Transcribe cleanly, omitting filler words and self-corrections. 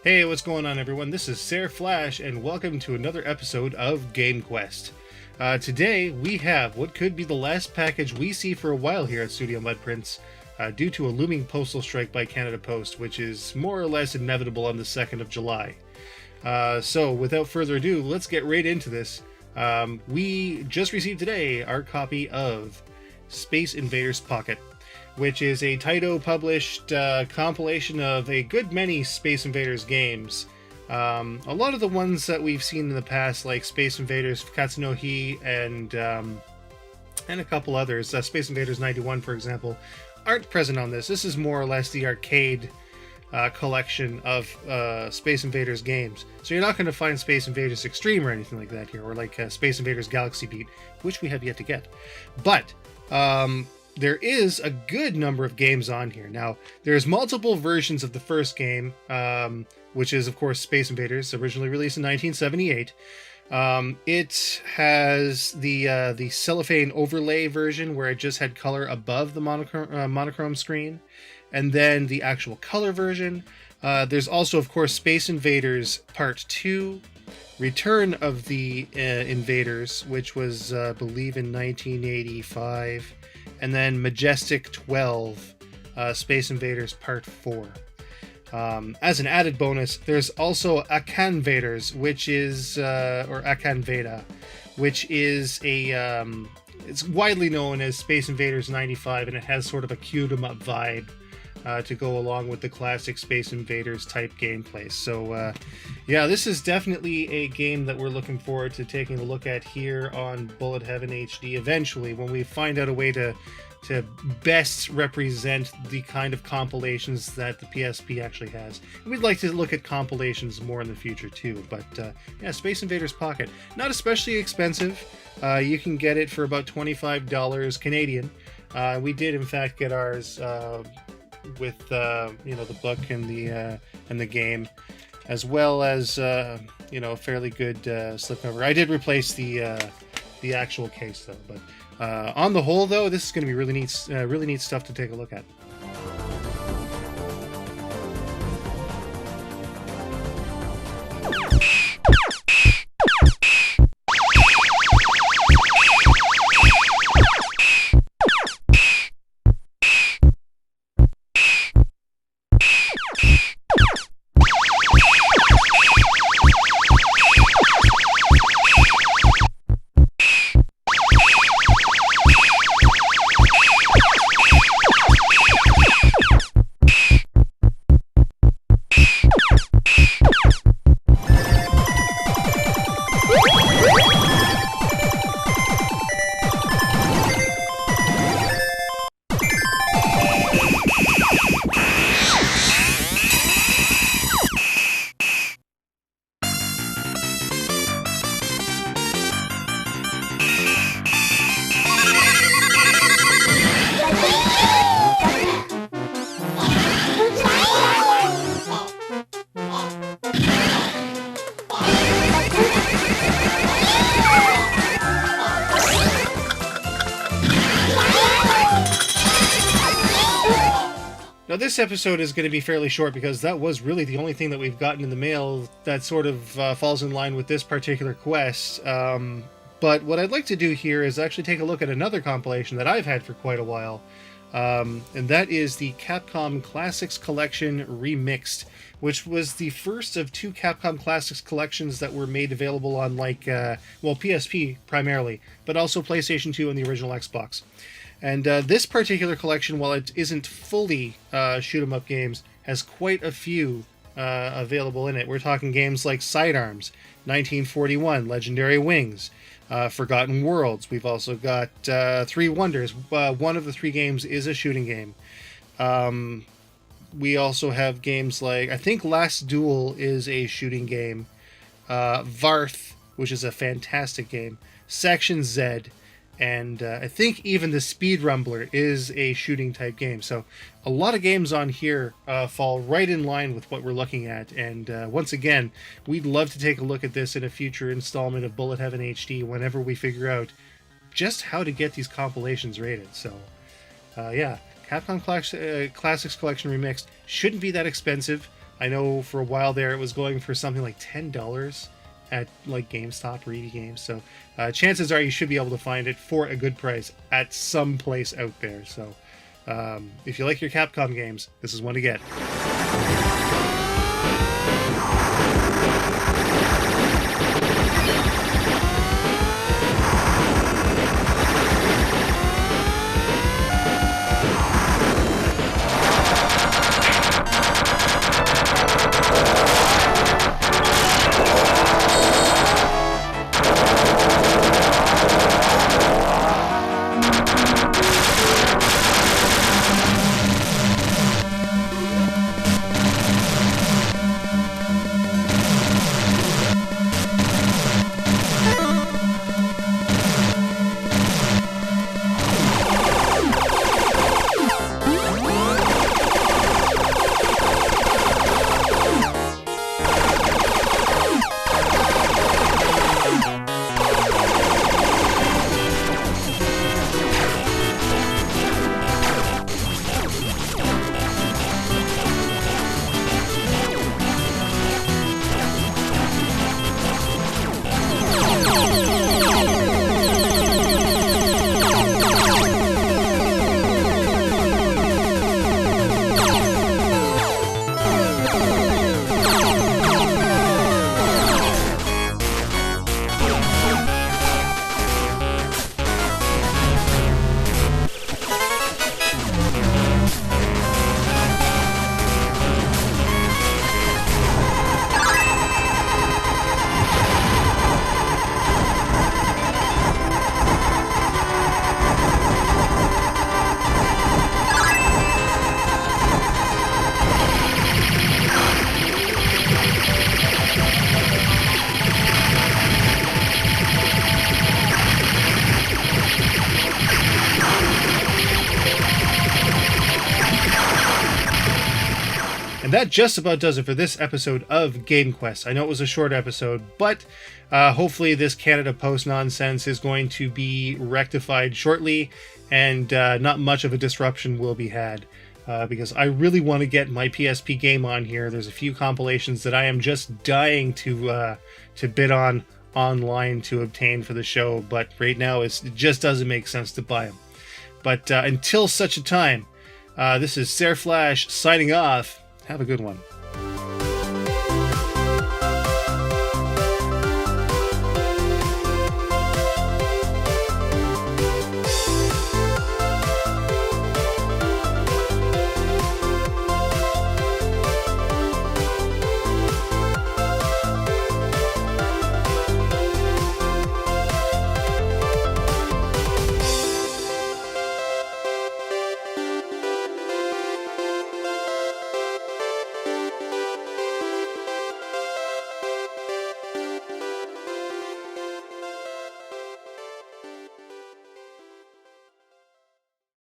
Hey, what's going on, everyone? This is Sarah Flash, and welcome to another episode of Gamequest. Today, we have what could be the last package we see for a while here at Studio Mudprints, due to a looming postal strike by Canada Post, which is more or less inevitable on the 2nd of July. So, without further ado, let's get right into this. We just received today our copy of Space Invaders Pocket, which is a Taito-published compilation of a good many Space Invaders games. A lot of the ones that we've seen in the past, like Space Invaders Katsunohi and a couple others, Space Invaders 91, for example, aren't present on this. This is more or less the arcade collection of Space Invaders games. So you're not going to find Space Invaders Extreme or anything like that here, or like Space Invaders Galaxy Beat, which we have yet to get. But there is a good number of games on here. Now, there's multiple versions of the first game, which is, of course, Space Invaders, originally released in 1978. It has the cellophane overlay version, where it just had color above the monochrome screen, and then the actual color version. There's also, of course, Space Invaders Part 2, Return of the Invaders, which was, I believe, in 1985. And then Majestic 12, Space Invaders Part 4. As an added bonus, there's also Akanvaders, which is, or Akanveda, which is a, it's widely known as Space Invaders 95, and it has sort of a cute 'em up vibe to go along with the classic Space Invaders type gameplay. So, yeah, this is definitely a game that we're looking forward to taking a look at here on Bullet Heaven HD eventually, when we find out a way to best represent the kind of compilations that the PSP actually has. And we'd like to look at compilations more in the future too. But yeah, Space Invaders Pocket, not especially expensive. You can get it for about $25 Canadian. We did in fact get ours with the book and the game, as well as a fairly good slipcover. I did replace the actual case though, but on the whole though, this is going to be really neat stuff to take a look at. Now, this episode is going to be fairly short because that was really the only thing that we've gotten in the mail that sort of falls in line with this particular quest. But what I'd like to do here is actually take a look at another compilation that I've had for quite a while. And that is the Capcom Classics Collection Remixed, which was the first of two Capcom Classics collections that were made available on PSP primarily, but also PlayStation 2 and the original Xbox. And this particular collection, while it isn't fully shoot-'em-up games, has quite a few available in it. We're talking games like Sidearms, 1941, Legendary Wings, Forgotten Worlds. We've also got Three Wonders. One of the three games is a shooting game. We also have games like, I think Last Duel is a shooting game. Varth, which is a fantastic game. Section Z, and I think even the Speed Rumbler is a shooting type game. So a lot of games on here fall right in line with what we're looking at. And once again, we'd love to take a look at this in a future installment of Bullet Heaven HD whenever we figure out just how to get these compilations rated. So yeah, Capcom Classics Collection Remixed shouldn't be that expensive. I know for a while there it was going for something like $10 at like GameStop or EV Games. So chances are you should be able to find it for a good price at some place out there. So if you like your Capcom games, this is one to get. That just about does it for this episode of Gamequest. I know it was a short episode, but hopefully this Canada Post nonsense is going to be rectified shortly, and not much of a disruption will be had. Because I really want to get my PSP game on here. There's a few compilations that I am just dying to bid on online to obtain for the show, but right now it just doesn't make sense to buy them. But until such a time, this is Sareflash signing off. Have a good one.